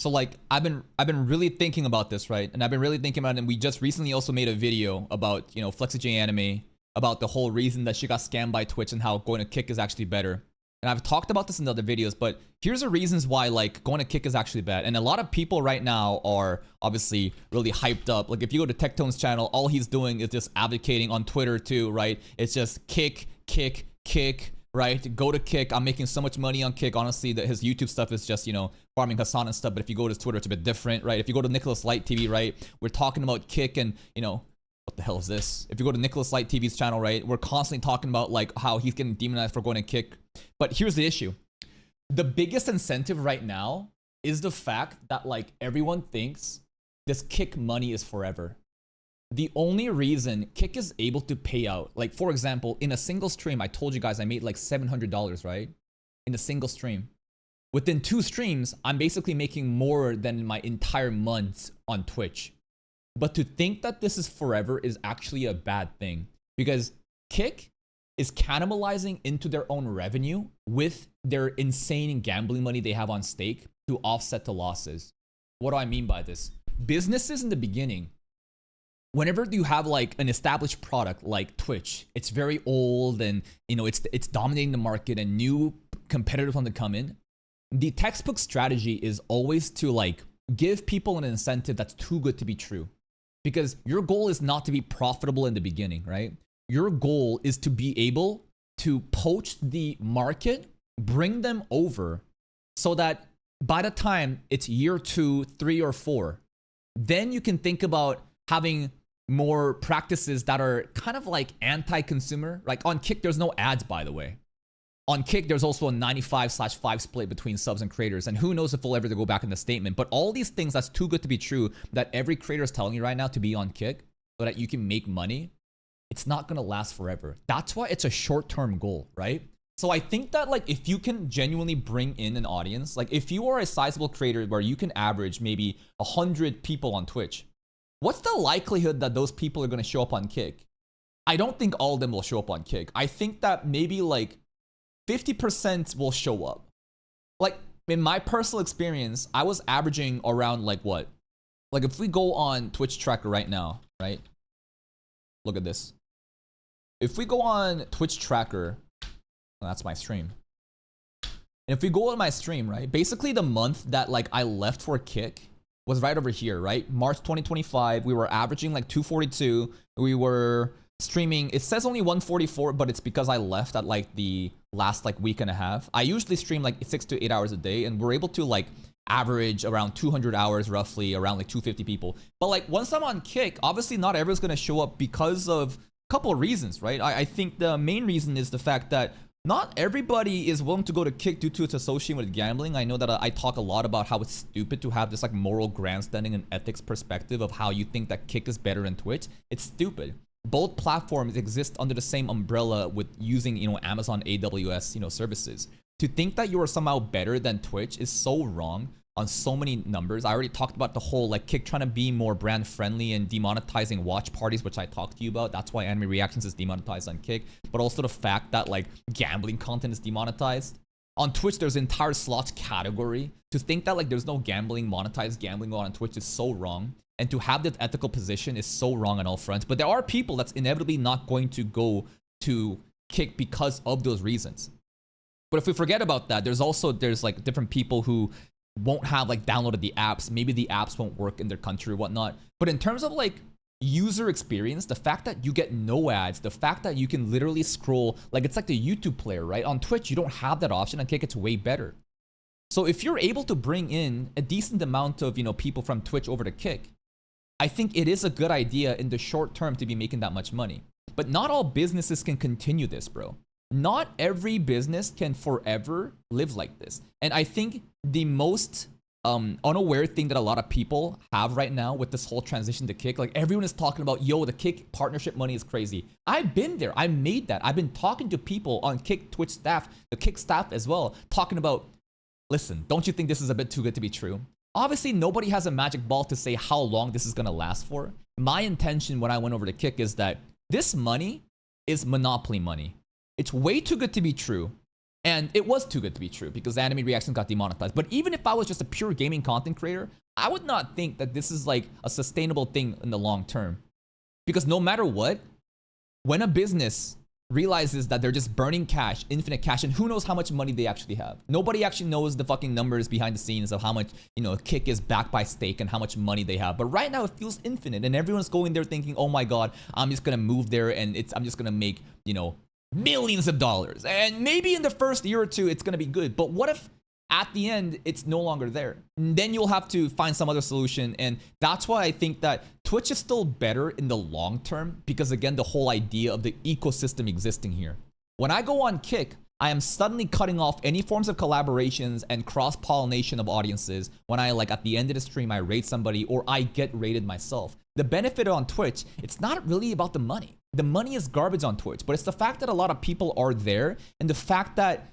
So like I've been really thinking about this, right? And I've been really thinking about it, and we just recently also made a video about, you know, FlexiJ Anime, about the whole reason that she got scammed by Twitch and how going to Kick is actually better. And I've talked about this in other videos, but here's the reasons why like going to Kick is actually bad. And a lot of people right now are obviously really hyped up. Like if you go to Tektone's channel, all he's doing is just advocating on Twitter too, right? It's just Kick, Kick, Kick, right? Go to Kick. I'm making so much money on Kick. Honestly, that his YouTube stuff is just, you know, farming Hassan and stuff. But if you go to his Twitter, it's a bit different, right? If you go to Nicholas Light TV, right? We're talking about Kick and, you know, what the hell is this? If you go to Nicholas Light TV's channel, right? We're constantly talking about like how he's getting demonized for going to Kick. But here's the issue. The biggest incentive right now is the fact that like everyone thinks this Kick money is forever. The only reason Kick is able to pay out, like for example, in a single stream, I told you guys I made like $700, right? In a single stream. Within 2 streams, I'm basically making more than my entire month on Twitch. But to think that this is forever is actually a bad thing, because Kick is cannibalizing into their own revenue with their insane gambling money they have on stake to offset the losses. What do I mean by this? Businesses in the beginning, whenever you have like an established product like Twitch, it's very old and, you know, it's dominating the market and new competitors want to come in. The textbook strategy is always to like give people an incentive that's too good to be true, because your goal is not to be profitable in the beginning, right? Your goal is to be able to poach the market, bring them over, so that by the time it's year 2, 3, or 4, then you can think about having more practices that are kind of like anti-consumer. Like on Kick, there's no ads, by the way. On Kick, there's also a 95/5 split between subs and creators. And who knows if we'll ever go back in the statement. But all these things that's too good to be true that every creator is telling you right now to be on Kick so that you can make money, it's not going to last forever. That's why it's a short-term goal, right? So I think that like if you can genuinely bring in an audience, like if you are a sizable creator where you can average maybe 100 people on Twitch, what's the likelihood that those people are going to show up on Kick? I don't think all of them will show up on Kick. I think that maybe like 50% will show up. Like in my personal experience, I was averaging around like what? Like if we go on Twitch tracker right now, right? Look at this. If we go on Twitch tracker, well, that's my stream. And if we go on my stream, right? Basically the month that like I left for Kick was right over here, right? March 2025, we were averaging like 242. We were streaming, it says only 144, but it's because I left at like the last like week and a half. I usually stream like 6 to 8 hours a day, and we're able to like average around 200 hours roughly, around like 250 people. But like once I'm on Kick, obviously not everyone's gonna show up because of a couple of reasons, right? I think the main reason is the fact that not everybody is willing to go to Kick due to its association with gambling. I know that I talk a lot about how it's stupid to have this like moral grandstanding and ethics perspective of how you think that Kick is better than Twitch. It's stupid. Both platforms exist under the same umbrella with using, you know, Amazon AWS, you know, services. To think that you are somehow better than Twitch is so wrong on so many numbers. I already talked about the whole like Kick trying to be more brand friendly and demonetizing watch parties, which I talked to you about. That's why anime reactions is demonetized on Kick. But also the fact that like gambling content is demonetized. On Twitch, there's an entire slots category. To think that like there's no gambling, monetized gambling on Twitch is so wrong. And to have that ethical position is so wrong on all fronts. But there are people that's inevitably not going to go to Kick because of those reasons. But if we forget about that, there's like different people who won't have like downloaded the apps. Maybe the apps won't work in their country or whatnot. But in terms of like user experience, the fact that you get no ads, the fact that you can literally scroll, like it's like the YouTube player, right? On Twitch, you don't have that option. On Kick, it's way better. So if you're able to bring in a decent amount of, you know, people from Twitch over to Kick, I think it is a good idea in the short term to be making that much money. But not all businesses can continue this, bro. Not every business can forever live like this. And I think the most unaware thing that a lot of people have right now with this whole transition to Kick, like everyone is talking about, yo, the Kick partnership money is crazy. I've been there. I made that. I've been talking to people on Kick Twitch staff, the Kick staff as well, talking about, listen, don't you think this is a bit too good to be true? Obviously, nobody has a magic ball to say how long this is going to last for. My intention when I went over to Kick is that this money is monopoly money. It's way too good to be true. And it was too good to be true because anime reactions got demonetized. But even if I was just a pure gaming content creator, I would not think that this is like a sustainable thing in the long term. Because no matter what, when a business realizes that they're just burning cash, infinite cash, and who knows how much money they actually have. Nobody actually knows the fucking numbers behind the scenes of how much, Kick is backed by stake and how much money they have. But right now it feels infinite and everyone's going there thinking, oh my God, I'm just gonna move there and I'm just gonna make, millions of dollars. And maybe in the first year or two, it's gonna be good. But what if at the end, it's no longer there? And then you'll have to find some other solution. And that's why I think that Twitch is still better in the long term because, again, the whole idea of the ecosystem existing here. When I go on Kick, I am suddenly cutting off any forms of collaborations and cross-pollination of audiences when I, at the end of the stream, I rate somebody or I get rated myself. The benefit on Twitch, it's not really about the money. The money is garbage on Twitch, but it's the fact that a lot of people are there and the fact that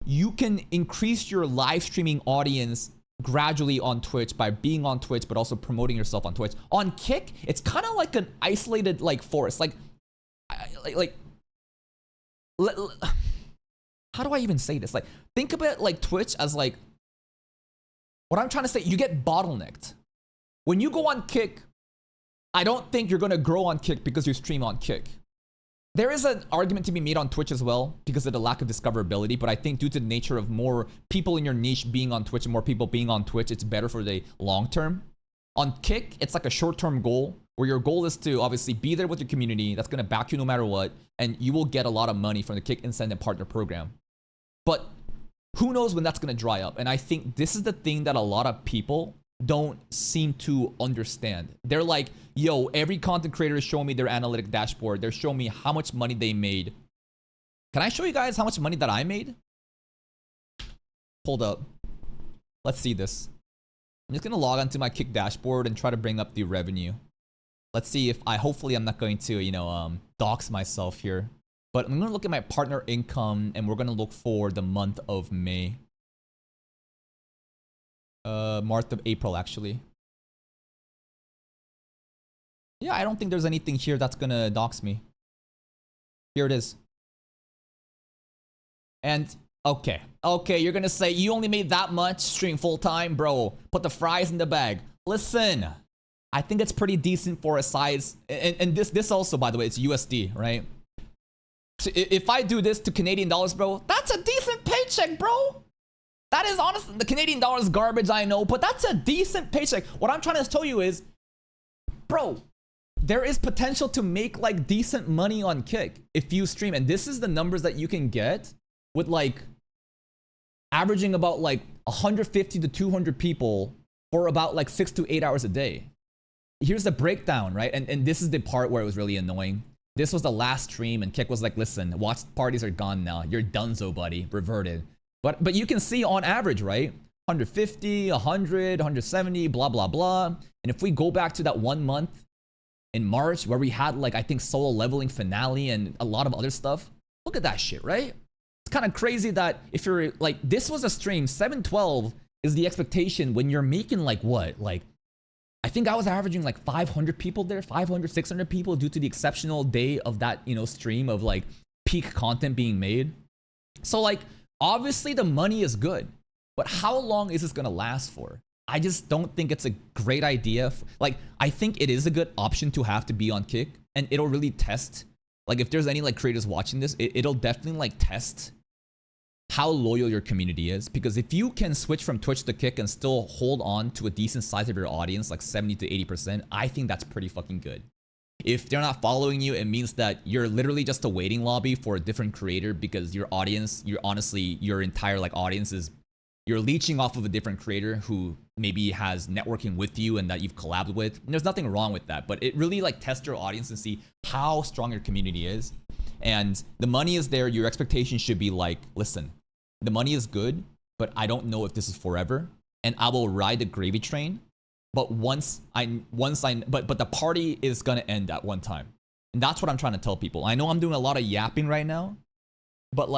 you can increase your live streaming audience gradually on Twitch by being on Twitch, but also promoting yourself on Twitch. On Kick, it's kind of like an isolated forest. How do I even say this? Think about Twitch as what I'm trying to say. You get bottlenecked when you go on Kick. I don't think you're gonna grow on Kick because you stream on Kick. There is an argument to be made on Twitch as well because of the lack of discoverability, but I think due to the nature of more people in your niche being on Twitch and more people being on Twitch, it's better for the long term. On Kick, it's like a short-term goal where your goal is to obviously be there with your community that's gonna back you no matter what, and you will get a lot of money from the Kick Incentive Partner Program. But who knows when that's gonna dry up? And I think this is the thing that a lot of people don't seem to understand. They're like, yo, every content creator is showing me their analytic dashboard. They're showing me how much money they made. Can I show you guys how much money that I made? Hold up. Let's see this. I'm just gonna log onto my Kick dashboard and try to bring up the revenue. Let's see if hopefully I'm not going to, dox myself here. But I'm gonna look at my partner income and we're gonna look for the month of May. Month of April, actually. Yeah, I don't think there's anything here that's gonna dox me. Here it is. And, okay, you're gonna say, you only made that much, stream full-time? Bro, put the fries in the bag. Listen, I think it's pretty decent for a size, and this also, by the way, it's USD, right? So if I do this to Canadian dollars, bro, that's a decent paycheck, bro. That is honestly, the Canadian dollar is garbage, I know, but that's a decent paycheck. What I'm trying to tell you is, bro, there is potential to make decent money on Kick if you stream. And this is the numbers that you can get with averaging about 150 to 200 people for about 6 to 8 hours a day. Here's the breakdown, right? And this is the part where it was really annoying. This was the last stream and Kick was like, listen, watch parties are gone now. You're donezo, buddy, reverted. But you can see on average, right? 150, 100, 170, blah, blah, blah. And if we go back to that 1 month in March where we had I think solo leveling finale and a lot of other stuff, look at that shit, right? It's kind of crazy that if you're this was a stream, 712 is the expectation when you're making what? I think I was averaging 500 people there, 500, 600 people due to the exceptional day of that, stream of peak content being made. So obviously the money is good, but how long is this gonna last for? I just don't think it's a great idea. I think it is a good option to have to be on Kick, and it'll really test. If there's any creators watching this, it'll definitely test how loyal your community is. Because if you can switch from Twitch to Kick and still hold on to a decent size of your audience, 70 to 80%, I think that's pretty fucking good. If they're not following you, it means that you're literally just a waiting lobby for a different creator because your audience, your entire audience is, you're leeching off of a different creator who maybe has networking with you and that you've collabed with. And there's nothing wrong with that, but it really tests your audience and see how strong your community is. And the money is there. Your expectations should be listen, the money is good, but I don't know if this is forever. And I will ride the gravy train. But but the party is gonna end at one time. And that's what I'm trying to tell people. I know I'm doing a lot of yapping right now, but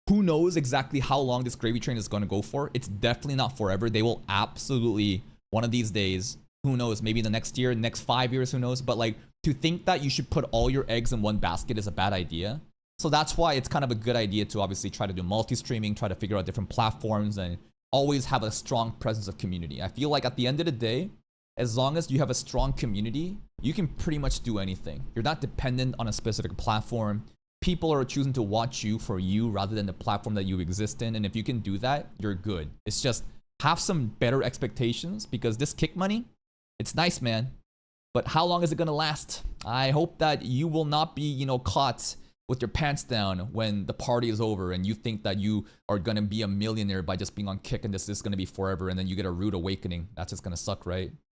who knows exactly how long this gravy train is gonna go for? It's definitely not forever. They will absolutely, one of these days, who knows, maybe the next year, next 5 years, who knows? But to think that you should put all your eggs in one basket is a bad idea. So that's why it's kind of a good idea to obviously try to do multi-streaming, try to figure out different platforms, and always have a strong presence of community. I feel like at the end of the day, as long as you have a strong community, you can pretty much do anything. You're not dependent on a specific platform. People are choosing to watch you for you rather than the platform that you exist in. And if you can do that, you're good. It's just have some better expectations, because this kick money, it's nice, man. But how long is it gonna last? I hope that you will not be, you know, caught with your pants down when the party is over and you think that you are gonna be a millionaire by just being on Kick and this is gonna be forever, and then you get a rude awakening. That's just gonna suck, right?